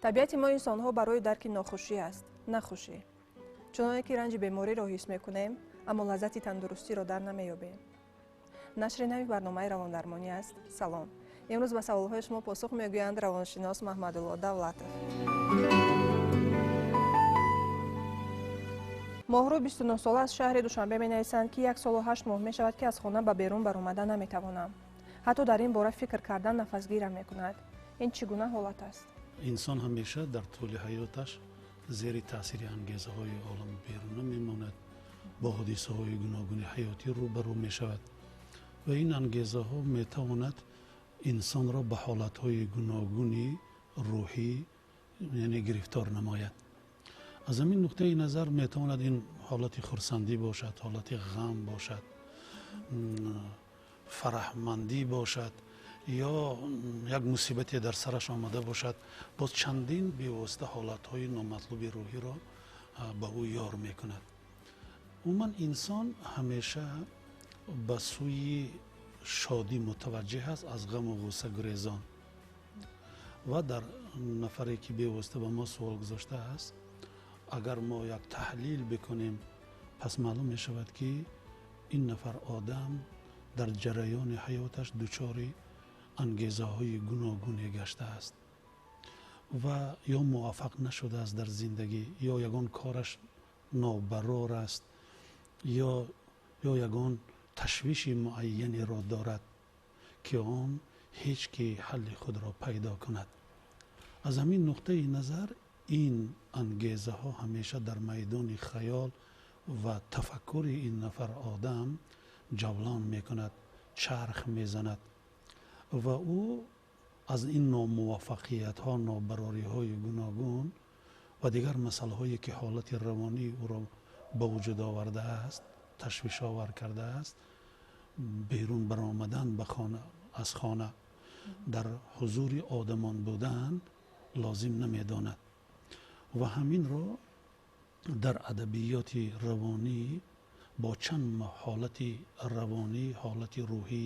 табиати мо инсонҳо барои дарки нохушӣ аст, на хушӣ. чуноне ки ранҷи бемориро ҳис мекунем, аммо лаззати тандурустиро дар намеёбем. нашри нави барномаи равондармонӣ аст. салом. имрӯз ба саволҳои шумо посух мегӯянд равоншинос маҳмадулло давлатов. моҳрӯ 29 сола аз шаҳри душанбе менависанд ки 1 солу 8 моҳ мешавад ки аз хона ба берун баромада наметавонам. ҳатто дар ин бора фикр кардан нафасгирам мекунад. ин чӣ гуна ҳолат аст? инсон ҳамеша дар тӯли ҳаёташ зери таъсири ангезаҳои олами беруна мемонад, бо ҳодисаҳои гуногуни ҳаётӣ рӯбарӯ мешавад ва ин ангезаҳо метавонад инсонро ба ҳолатҳои гуногуни рӯҳӣ яъне гирифтор намояд. аз ҳамин нуқтаи назар метавонад ин ҳолати хурсандӣ бошад, ҳолати ғам бошад, фараҳмандӣ бошад ё як мусибате дар сараш омада бошад, боз чандин бевосита ҳолатҳои номатлуби рӯҳиро ба ӯ ёр мекунад. умуман инсон ҳамеша ба сӯи шодӣ мутаваҷҷеҳ аст, аз ғаму ғусса гурезон. ва дар нафаре ки бевосита ба мо суол гузоштааст, агар мо як таҳлил бикунем, пас маълум мешавад ки ин нафар одам дар ҷараёни ҳаёташ дучори ангезаҳои гуногуне гаштааст ва ё муваффақ нашудааст дар зиндагӣ, ё ягон кораш нобарор аст, ё ягон ташвиши муайянеро дорад ки он ҳеҷ ки ҳалли худро пайдо кунад. аз ҳамин нуқтаи назар ин ангезаҳо ҳамеша дар майдони хаёл ва тафаккури ин нафар одам ҷавлон мекунад, чарх мезанад ва ӯ аз ин номуваффақиятҳо, нобарориҳои гуногун ва дигар масъалаҳое ки ҳолати равонии ӯро ба вуҷуд овардааст, ташвишовар кардааст, берун баромадан аз хона дар ҳузури одамон будан лозим намедонад. ва ҳаминро дар адабиёти равонӣ бо чанд ҳолати равонӣ, ҳолати рӯҳӣ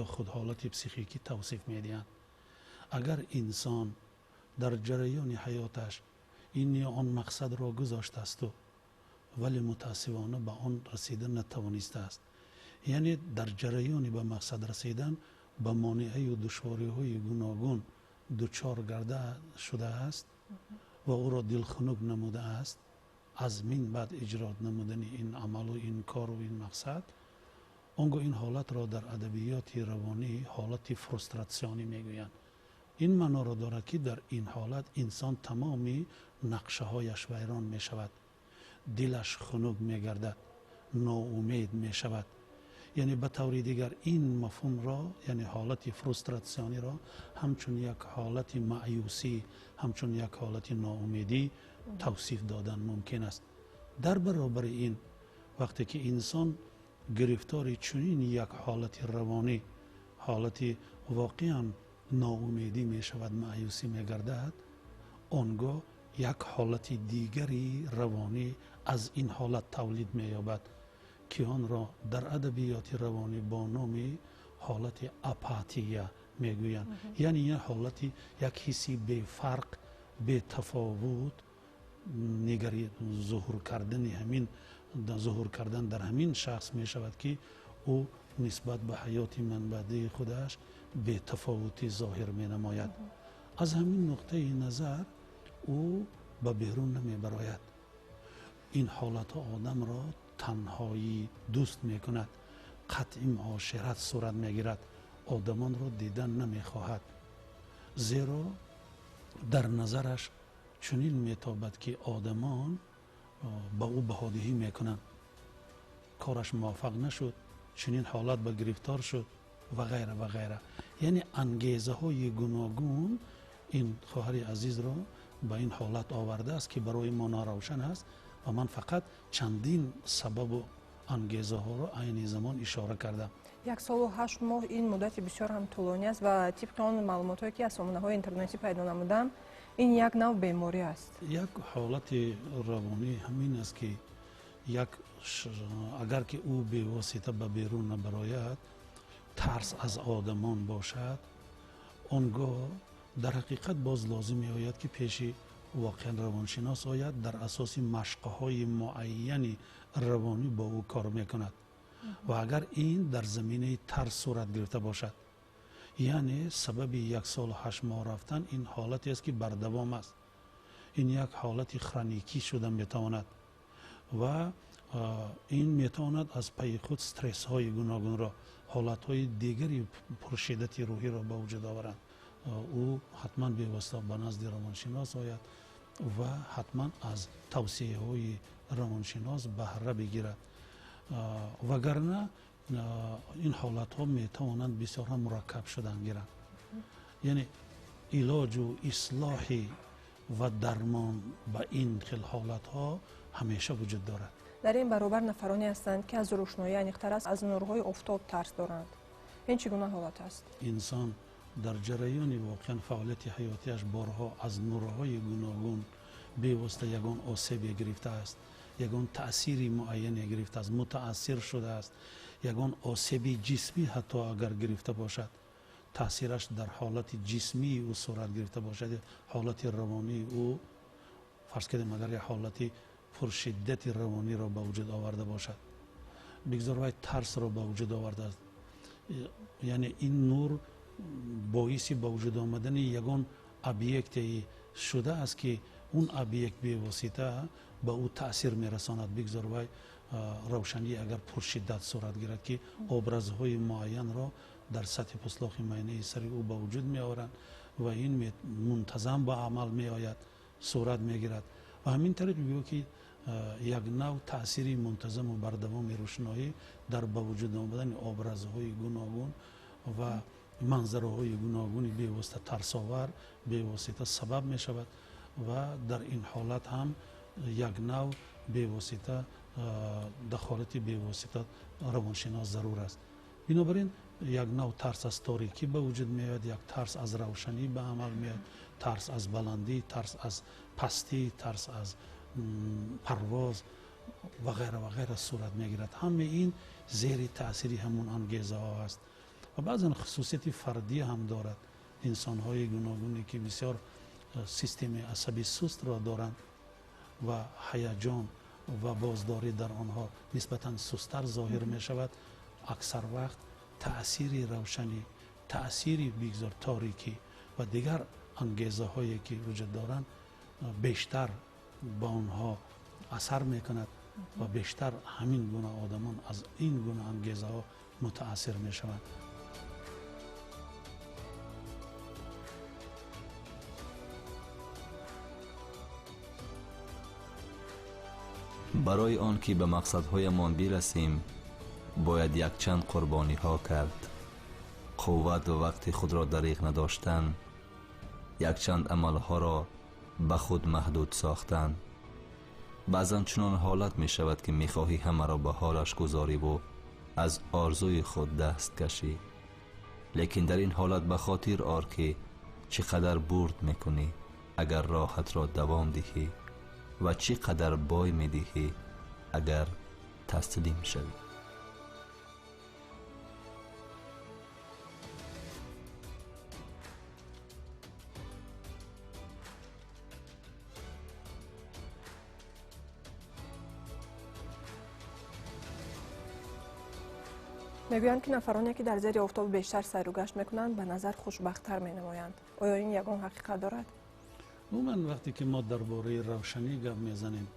ё худ ҳолати психикӣ тавсиф медиҳанд. агар инсон дар ҷараёни ҳаёташ ин ё он мақсадро гузоштасту вале мутаассифона ба он расида натавонистааст, яъне дар ҷараёни ба мақсад расидан ба монеаю душвориҳои гуногун дучор гарда шудааст ва ӯро дилхунук намудааст аз мин баъд иҷрод намудани ин амалу ин кору ин мақсад, он гоҳ ин ҳолатро дар адабиёти равонӣ ҳолати фрустратсионӣ мегӯянд. ин маъноро дорад ки дар ин ҳолат инсон тамоми нақшаҳояш вайрон мешавад, дилаш хунук мегардад, ноумед мешавад. яъне ба таври дигар ин мафҳумро, яъне ҳолати фрустратсиониро ҳамчун як ҳолати маъюсӣ, ҳамчун як ҳолати ноумедӣ тавсиф додан мумкин аст. дар баробари ин вақте ки инсон гирифтори чунин як ҳолати равонӣ, ҳолати воқеан ноумедӣ мешавад, маъюсӣ мегардад, он гоҳ як ҳолати дигари равонӣ аз ин ҳолат тавлид меёбад ки онро дар адабиёти равонӣ бо номи ҳолати апатия мегӯянд. яъне як ҳолати як ҳисси бефарқ, бетафовут нигари зуҳур кардан дар ҳамин шахс мешавад ки ӯ нисбат ба ҳаёти манбаъдии худаш бетафовутӣ зоҳир менамояд. аз ҳамин нуқтаи назар ӯ ба берун намебарояд. ин ҳолатҳо одамро танҳоӣ дӯст мекунад, қатъи муошират сурат мегирад, одамонро дидан намехоҳад, зеро дар назараш чунин метобад ки одамон ба ӯ баҳодиҳӣ мекунанд, кораш муваффақ нашуд, чунин ҳолат ба гирифтор шуд ва ғайра ва ғайра. яъне ангезаҳои гуногун ин хоҳари азизро ба ин ҳолат овардааст ки барои мо наравшан аст ва ман фақат чандин сабабу ангезаҳоро айни замон ишора кардам. 1 солу 8 моҳ ин муддати бисёр ҳам тӯлонӣ аст ва тибқи он маълумотое ки аз сомонаҳои интернетӣ пайдо намудам, ин як нав беморӣ аст. як ҳолати равонӣ ҳамин аст ки агар ки ӯ бевосита ба берун набарояд, тарс аз одамон бошад, он гоҳ در حقیقت باز لازم می آید که پیش واقعا روانشناس آید، در اساس مشق‌های معینی روانی با او کار میکند و اگر این در زمینه ترس صورت گرفته باشد، یعنی سبب 1 سال و 8 ماه رفتن، این حالتی است که بر دوام است، این یک حالت خرونیکی شده میتواند و این میتواند از پی خود استرس های گوناگون را، حالت های دیگری پرشدت روحی را به وجود آورند. او حتما به واسطه به نزد روانشناس آید و حتما از توصیه های روانشناس بهره بگیرد، وگرنه این حالت ها میتوانند بسیار هم مرکب شدن گیرند. یعنی علاج و اصلاح و درمان به این خیل حالت ها همیشه وجود دارد. در این برابر نفرانی هستند که از روشنایی انیق‌تر است، از نورهای آفتاب ترس دارند. این چگونه حالت است؟ انسان در جریان واقعا فعالیت حیاتیش بارها از نورهای گوناگون به واسطه یگان آسیب گرفته است، یگان تأثیری معین گرفته است، متأثر شده است، یگان آسیب جسمی حتی اگر گرفته باشد، تأثیرش در حالت جسمی او صورت گرفته باشد، حالت روانی او فرض کنیم اگر یک حالت پرشدت روانی را به وجود آورده باشد، بگذار وای ترس را به وجود آورده است، یعنی این نور باعث به وجود آمدن یگان ابیکتی شده است که اون ابیکت به واسطه به او تأثیر میرساند. بگذار وای روشنی اگر پرشدت صورت گیرد که ابرازهای معین را در سطح پوستلاخ معینه سر او به وجود می آورند و این منتظم به عمل می آید، صورت می گیرد و همین طریق میگه که یک نوع تأثیری منتظم و بردوام روشنایی در به وجود آمدن ابرازهای گوناگون و منظرهای گوناگونی به واسطه ترساور به واسطه سبب می شود و در این حالت هم یک نوع به واسطه دخالت به واسطه روانشناس ضرور است. بنابراین یک نوع ترس از تاریکی به وجود می آید، یک ترس از روشنی به عمل می آید، ترس از بلندی، ترس از پستی، ترس از پرواز و غیره و غیره صورت می گیرد. همه این زیر تأثیری همون انگیزه ها است و بعضا خصوصیت فردی هم دارد. انسان های گوناگونی که بسیار سیستم عصبی سست را دارند و هیجان و بازداری در آنها نسبتا سست‌تر ظاهر می شود، اکثر وقت تأثیر روشنی، تأثیر بگذار تاریکی و دیگر انگیزه هایی که وجود دارند بیشتر با آنها اثر می کند و بیشتر همین گونه آدمان از این گونه انگیزه ها متأثر می شوند. برای آن که به مقصدهایمان برسیم باید یک چند قربانی ها کرد. قوت و وقت خود را دریغ نداشتن، یک چند عملها را به خود محدود ساختن. بعضا چنان حالت می شود که می خواهی همه را به حالش گذاری و از آرزوی خود دست کشی، لیکن در این حالت به خاطر آر که چقدر برد می کنی اگر راحت را دوام دهی و چقدر بای می دهی اگر تسلیم شوی. میگویند که نفرانی که در زیر آفتاب بیشتر سیر و گشت میکنند به نظر خوشبخت‌تر مینمایند. آیا این یگان حقیقت دارد؟ عموما وقتی که ما درباره روشنی گپ میزنیم،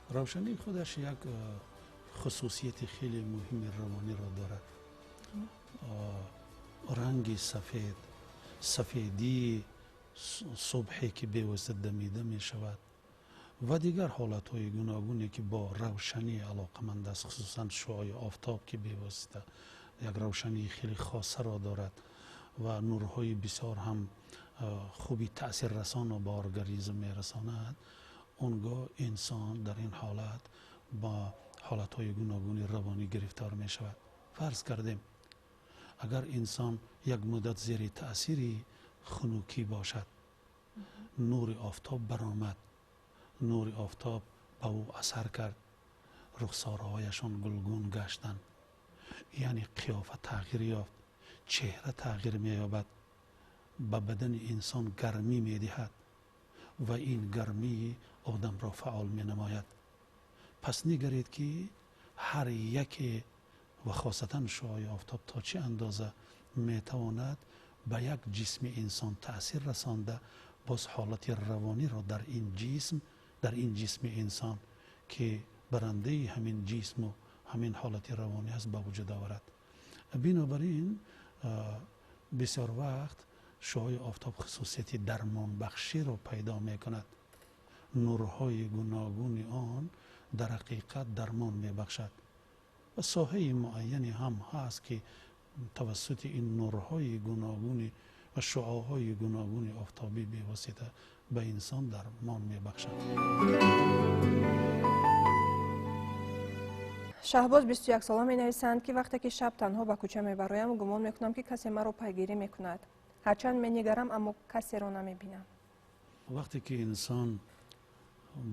روشنی خودش یک خصوصیت خیلی مهم روانی را دارد. رنگ سفید، سفیدی صبحی که به واسطه دمیده می شود و دیگر حالت های گوناگونی که با روشنی علاقمند است، خصوصا شعاع آفتاب که به واسطه یک روشنی خیلی خاصه را دارد و نورهای بسیار هم خوبی تأثیر رسان و با ارگاریزم می رساند، اونگاه انسان در این حالت با حالت های گوناگونی روانی گرفتار می شود. فرض کردیم اگر انسان یک مدت زیر تأثیری خنوکی باشد، نور آفتاب برآمد، نور آفتاب به او اثر کرد، رخسارهایشان گلگون گشتند، یعنی قیافه تغییر یافت، چهره تغییر می یابد به بدن انسان گرمی می دهد و این گرمی آدم را فعال می نماید. پس نگرید که هر یک و خاصتا شعاع آفتاب تا چه اندازه می تواند به یک جسم انسان تأثیر رسانده، باز حالت روانی را در این جسم انسان که برنده همین جسم و همین حالت روانی است به وجود آورد. بنابراین بسیار وقت شعاع آفتاب خصوصیت درمان بخشی را پیدا می کند. نورهای گوناگون آن در حقیقت درمان می بخشد و ساحه معینی هم هست که توسط این نورهای گوناگون و شعاعهای گوناگون آفتابی به واسطه به انسان درمان می بخشد. شهباز 21 ساله می نویسند که وقتی که شب تنها به کوچه می برایم گمان می کنم که کسی مرا پیگیری می کند. هرچند می نگرم اما کسی را نمی بینم. وقتی که انسان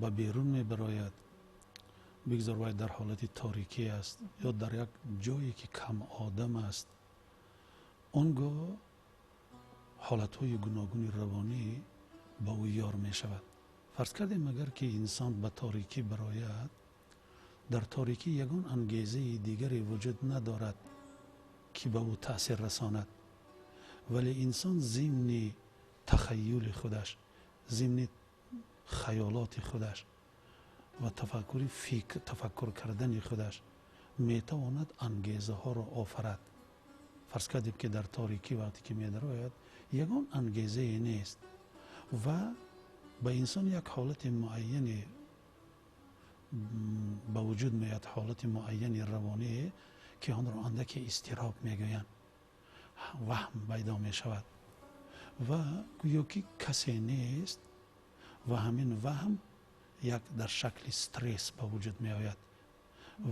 به بیرون می براید، بگذار باید در حالت تاریکی است یا در یک جایی که کم آدم است، آنگاه حالتهای گوناگون روانی با او یار می شود. فرض کردیم اگر که انسان به تاریکی براید، در تاریکی یگان انگیزه دیگری وجود ندارد که به او تأثیر رساند، ولی انسان ضمن تخیل خودش، ضمن خیالات خودش و تفکر کردن خودش می تواند انگیزه ها را آفرد. فرض کردیم که در تاریکی وقتی که می درآید یگان انگیزه نیست و به انسان یک حالت معینی به وجود میاد، حالت معینی روانی که آن را اندک اضطراب میگویند، وهم پیدا می شود و گویا که کسی نیست و همین وهم یک در شکل استرس به وجود می آید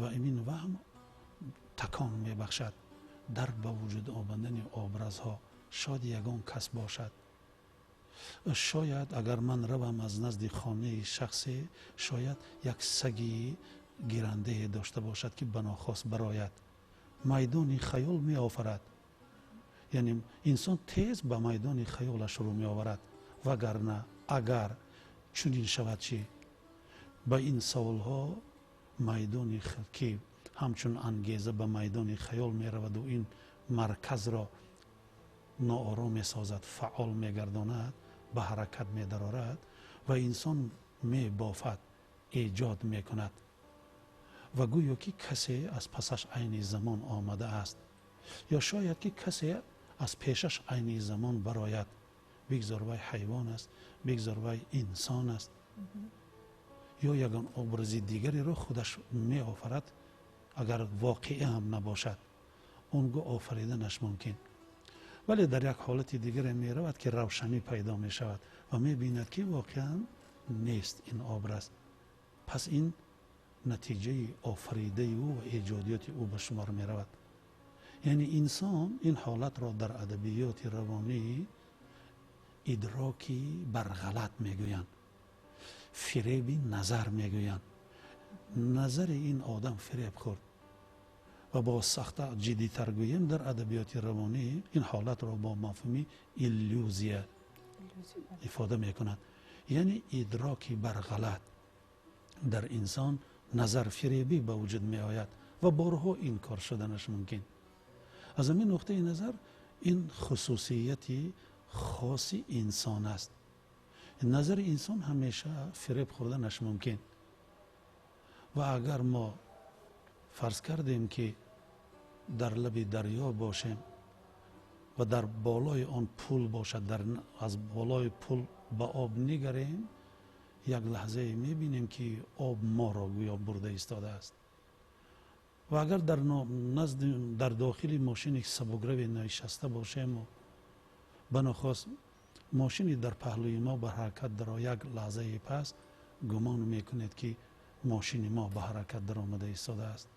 و این وهم تکان می بخشد در به وجود آمدن ابرازها. شاید یگان کس باشد، شاید اگر من روم از نزد خانه شخصی، شاید یک سگی گیرنده داشته باشد که بناخواست براید، میدان خیال می آفرد. یعنی انسان تیز به میدان خیالش رو می آورد. وگرنه اگر چنین شود چی؟ با این سوالها میدان که همچون انگیزه به میدان خیال می رود و این مرکز را ناآرام می سازد، فعال می گرداند، به حرکت می درآورد و انسان می بافد، ایجاد می کند و گویا که کسی از پسش عین زمان آمده است یا شاید که کسی از پیشش عین زمان براید. بگذار وی حیوان است، بگذار وی انسان است یا یگان ابراز دیگری را خودش می آفرد. اگر واقعی هم نباشد اونگاه آفریدنش ممکن، ولی در یک حالت دیگر می رود که روشنی پیدا می شود و می بیند که واقعا نیست این ابراز. پس این نتیجه آفریده او و ایجادیات او به شمار می رود. یعنی انسان این حالت را در ادبیات روانی ادراکی برغلط می گویند، فریبی نظر می گویند. نظر این آدم فریب خورد و با سخته جدی تر گوییم در ادبیات روانی این حالت را با مفهومی ایلوزیا افاده می کند. یعنی ادراکی برغلط در انسان، نظر فریبی به وجود می آید و بارها این کار شدنش ممکن. از همین نقطه نظر این خصوصیتی خاص انسان است. نظر انسان همیشه فریب خوردنش ممکن و اگر ما فرض کردیم که در لب دریا باشیم و در بالای آن پل باشد، از بالای پل به آب نگریم، یک لحظه میبینیم که آب ما را گویا برده ایستاده است و اگر در داخل ماشین سبکروی نشسته باشیم و بناخواست ماشینی در پهلوی ما به حرکت در یک لحظه پس، گمان میکنید که ماشین ما به حرکت در آمده ایستاده است.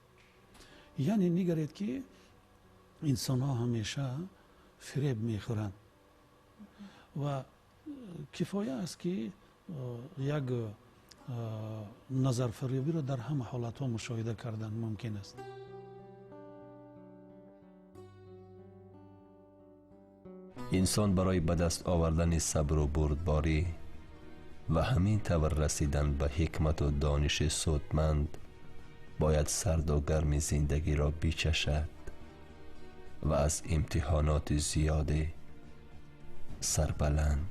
یعنی نگرید که انسان ها همیشه فریب میخورند و کفایه است که یک نظر فریبی را در همه حالت ها مشاهده کردن ممکن است. انسان برای به دست آوردن صبر و بردباری و همین طور رسیدن به حکمت و دانش سودمند باید سرد و گرم زندگی را بچشد و از امتحانات زیاده سربلند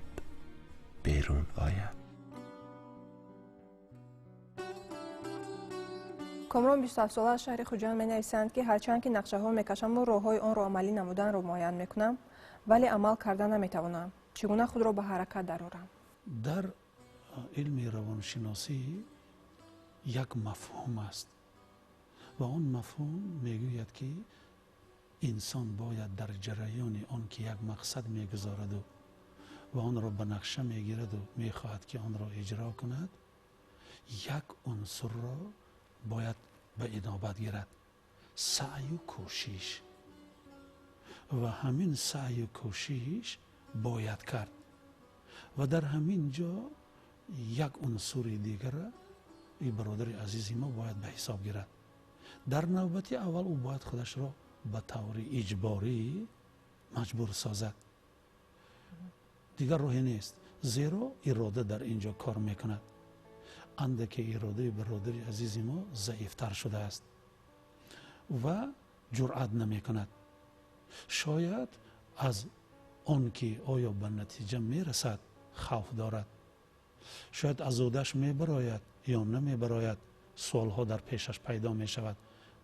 بیرون آید. کامران 27 ساله از شهر خوجان می‌نویسند که هرچند که نقشه‌ها می‌کشم و راه‌های آن را عملی نمودن را معین می‌کنم ولی عمل کردن نمی‌توانم. چگونه خود را به حرکت درآورم؟ در علم روانشناسی یک مفهوم است و آن مفهوم میگوید که انسان باید در جریان آن که یک مقصد میگذارد و آن را به نقشه میگیرد و میخواهد که آن را اجرا کند، یک عنصر را باید به انابت گیرد: سعی و کوشش. و همین سعی و کوشش باید کرد و در همین جا یک عنصر دیگر این برادر عزیز ما باید به حساب گیرد. در نوبت اول او باید خودش را به طور اجباری مجبور سازد. دیگر راهی نیست، زیرا اراده در اینجا کار میکند. اندک اراده برادر عزیز ما ضعیفتر شده است و جرأت نمیکند. شاید از آن که آیا به نتیجه میرسد خوف دارد. شاید ازودش میبراید یا نمیبراید. سوالها در پیشش پیدا میشود.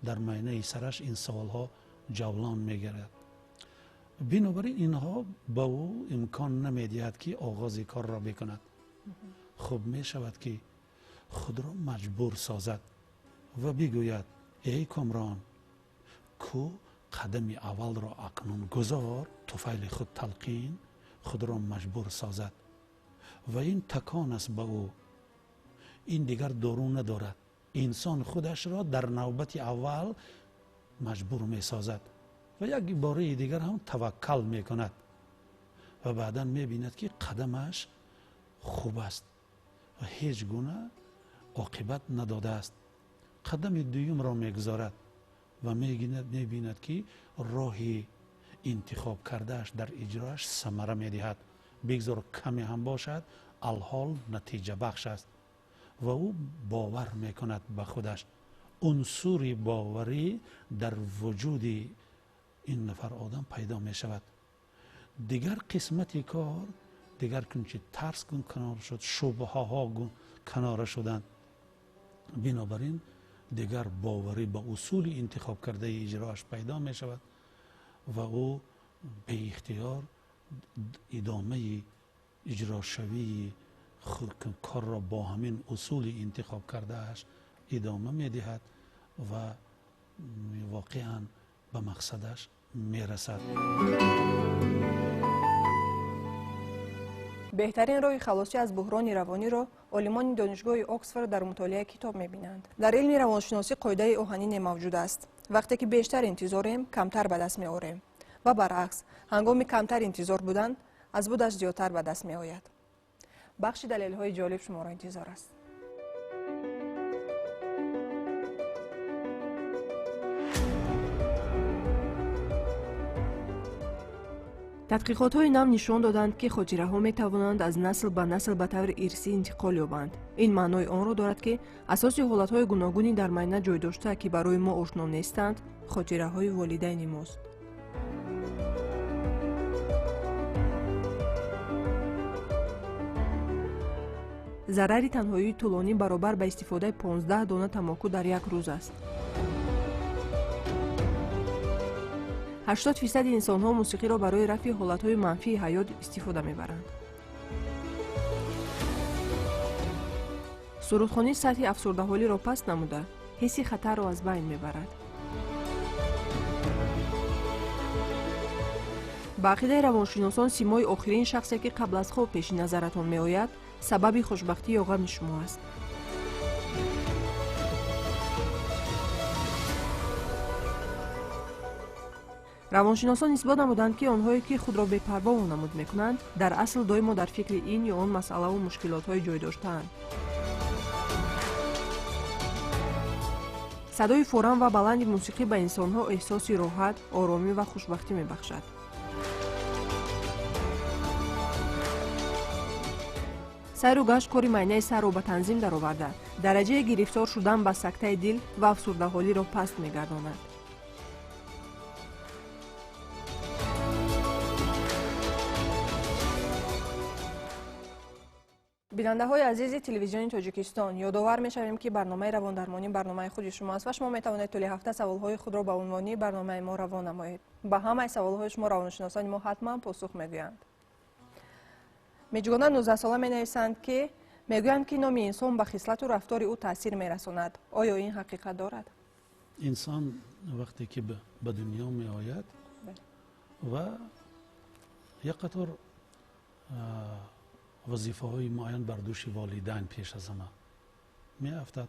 در معینه سرش این سوالها جولان میگیرد. بنابراین اینها به او امکان نمیدهد که آغاز کار را بکند. خب میشود که خود را مجبور سازد و بگوید: ای کامران، کو قدم اول را اکنون گذار، طفیل خود تلقین، خود را مجبور سازد. و این تکان است به او. این دیگر دارو ندارد. انسان خودش را در نوبت اول مجبور می سازد و یک باره دیگر هم توکل می کند و بعدا می بیند که قدمش خوب است و هیچ گونه عاقبت نداده است. قدم دوم را می گذارد و می بیند که راهی انتخاب کردهش در اجراش ثمره می دهد. بگذار کمی هم باشد، الحال نتیجه بخش است و او باور می کند به خودش. عنصر باوری در وجود این نفر آدم پیدا می شود. دیگر قسمت کار، دیگر کنچه ترس کنار شد، شبهه ها کنار شدند. بنابراین دیگر باوری به اصول انتخاب کرده اجراش پیدا می شود و او به اختیار ادامه اجرا شوی کار را با همین اصول انتخاب کردهش ادامه می دهد و واقعا به مقصدش می رسد. بهترین راه خلاصی از بحران روانی را عالمان دانشگاه اکسفورد در مطالعه کتاب می‌بینند. در علم روانشناسی قاعده آهنین موجود است: وقتی که بیشتر انتظاریم کمتر به دست می‌آوریم و برعکس، هنگامی کمتر انتظار بودن از بودش زیادتر به دست می‌آید. بخش دلایل‌های جالب شما را انتظار است. تحقیقات‌های نو نشان دادند که خاطره‌ها می‌توانند از نسل به نسل به طور ارثی انتقال یابند. این معنای آن را دارد که اساسی حالت‌های گوناگونی در معده جای داشته که برای ما آشنا نیستند، خاطره‌های والدین ماست. ضرر تنهایی طولانی برابر به استفاده 15 دانه تماکو در یک روز است. 80% انسان‌ها موسیقی را برای رفع حالت‌های منفی حیات استفاده می‌برند. سرودخوانی سطح افسرده‌حالی را پست نموده، حس خطر را از بین می‌برد. با عقیده روانشناسان سیمای آخرین شخصی که قبل از خواب پیش نظرتان می‌آید، سبب خوشبختی یا غم شما است. روانشناسان اثبات نمودند که آنهایی که خود را بی‌پروا نمود می‌کنند، در اصل دائما در فکر این یا آن مسئله و مشکلات‌های جای داشته‌اند. صدای فوران و بلند موسیقی به انسان‌ها احساسی راحت، آرامی و خوشبختی می‌بخشد. сайру гашт кори майнаи сарро ба танзим дароварда, дараҷаи гирифтор шудан ба сактаи дил ва афсурдаҳолиро паст мегардонад. бинандаҳои азизи телевизиони Тоҷикистон, ёдовар мешавем, ки барномаи равондармонӣ барномаи худи шумо аст ва шумо метавонед тӯли ҳафта саволҳои худро ба унвони барномаи мо равон намоед. Ба ҳамаи саволҳои шумо равоншиносони мо ҳатман посух мегӯянд. Меҷгона 19 сола менависанд, ки мегӯянд, ки номи инсон ба хислату рафтори ӯ таъсир мерасонад. Оё ин ҳақиқат дорад? инсон вақте ки ба дунё меояд ва як қатор вазифаҳои муайян бар дӯши волидайн пеш аз ҳама меафтад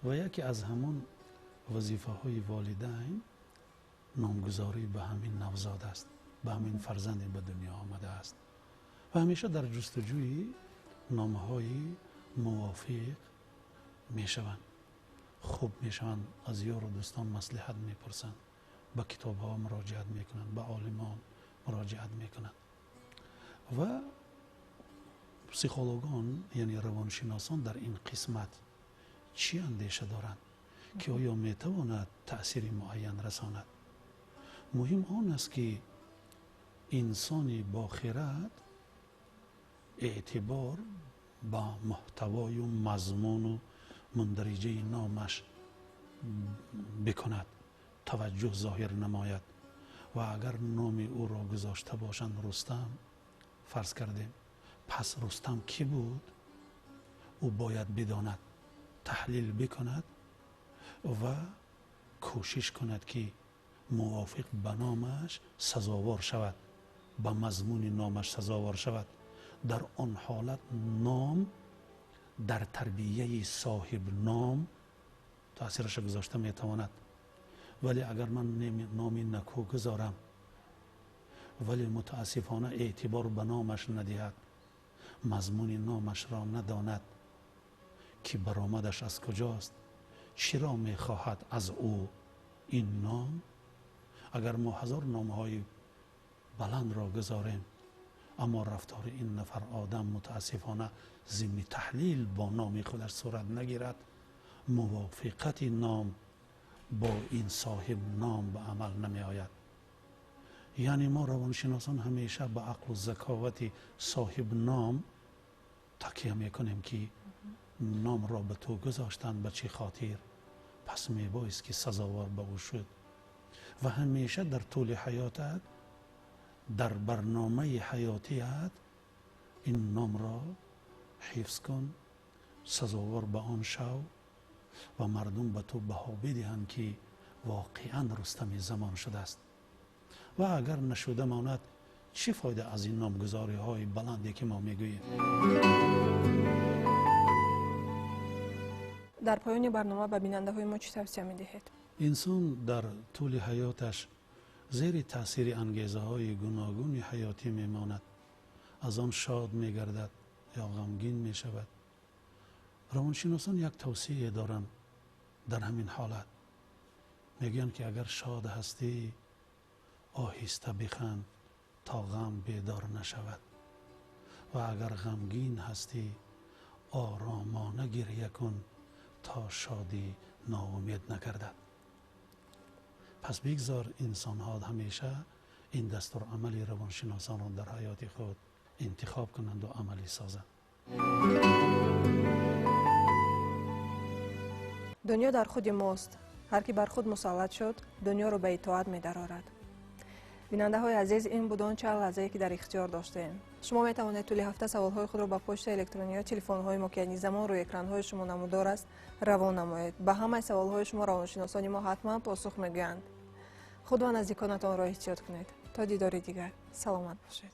ва яке аз ҳамон вазифаҳои волидайн номгузорӣ ба ҳамин навзод аст, ба ҳамин фарзанде ба дунё омадааст ва ҳамеша дар ҷустуҷӯи номҳои мувофиқ мешаванд, хуб мешаванд, аз ёру дӯстон маслиҳат мепурсанд, ба китобҳо муроҷиат мекунанд, ба олимон муроҷиат мекунанд ва психологон яъне равоншиносон дар ин қисмат чӣ андеша доранд ки оё метавонад таъсири муайян расонад? муҳим он аст ки инсони бохират эътибор ба муҳтавою мазмуну мундариҷаи номаш бикунад, таваҷҷӯҳ зоҳир намояд ва агар номи ӯро гузошта бошанд рустам, фарз кардем, пас рустам кӣ буд? ӯ бояд бидонад, таҳлил бикунад ва кӯшиш кунад ки мувофиқ ба номаш сазовор шавад, ба мазмуни номаш сазовор шавад. дар он ҳолат ном дар тарбияи соҳиб ном таъсираша гузошта метавонад. вале агар ман номи накӯ гузорам вале мутаассифона эътибор ба номаш надиҳад, мазмуни номашро надонад ки баромадаш аз куҷост, чиро мехоҳад аз ӯ ин ном. агар мо ҳазор номҳои баландро гузорем, аммо рафтори ин нафар одам мутаассифона зимни таҳлил бо номи худаш сурат нагирад, мувофиқати ном бо ин соҳиб ном ба амал намеояд. яъне мо равоншиносон ҳамеша ба ақлу заковати соҳиб ном такя мекунем ки номро ба ту гузоштанд, ба чӣ хотир, пас мебоист ки сазовор ба ӯ шуд. ва ҳамеша дар тӯли ҳаётат, дар барномаи ҳаётият ин номро ҳифз кун, сазовор ба он шав ва мардум ба ту баҳо бидиҳанд ки воқеан рустами замон шудааст. ва агар нашуда монад, чӣ фоида аз ин номгузориҳои баланде ки мо мегӯем? дар поёни барнома ба бинандаҳои мо чӣ тавсия медиҳед? инсон дар тӯли ҳаёташ зери таъсири ангезаҳои гуногуни ҳаётӣ мемонад. аз он шод мегардад ё ғамгин мешавад. равоншиносон як тавсие доранд дар ҳамин ҳолат. мегӯянд ки агар шод ҳастӣ, оҳиста биханд то ғам бедор нашавад ва агар ғамгин ҳастӣ, оромона гирья кун то шодӣ ноумед нагардад. пас бигзор инсонҳо ҳамеша ин дастурамали равоншиносонро дар ҳаёти худ интихоб кунанду амалӣ созанд. дунё дар худи мост. ҳар ки бар худ мусаллат шуд, дунёро ба итоат медарорад. бинандаҳои азиз, ин буд он чанд лаҳзае ки дар ихтиёр доштем. шумо метавонед тӯли ҳафта саволҳои худро ба почта электронӣ ё телефонҳои мо ки яъни замон рӯи экранҳои шумо намудор аст равон намоед. ба ҳамаи саволҳои шумо равоншиносони мо ҳатман посух мегӯянд. худ ва наздиконатонро эҳтиёт кунед. то дидори дигар, саломат бошед.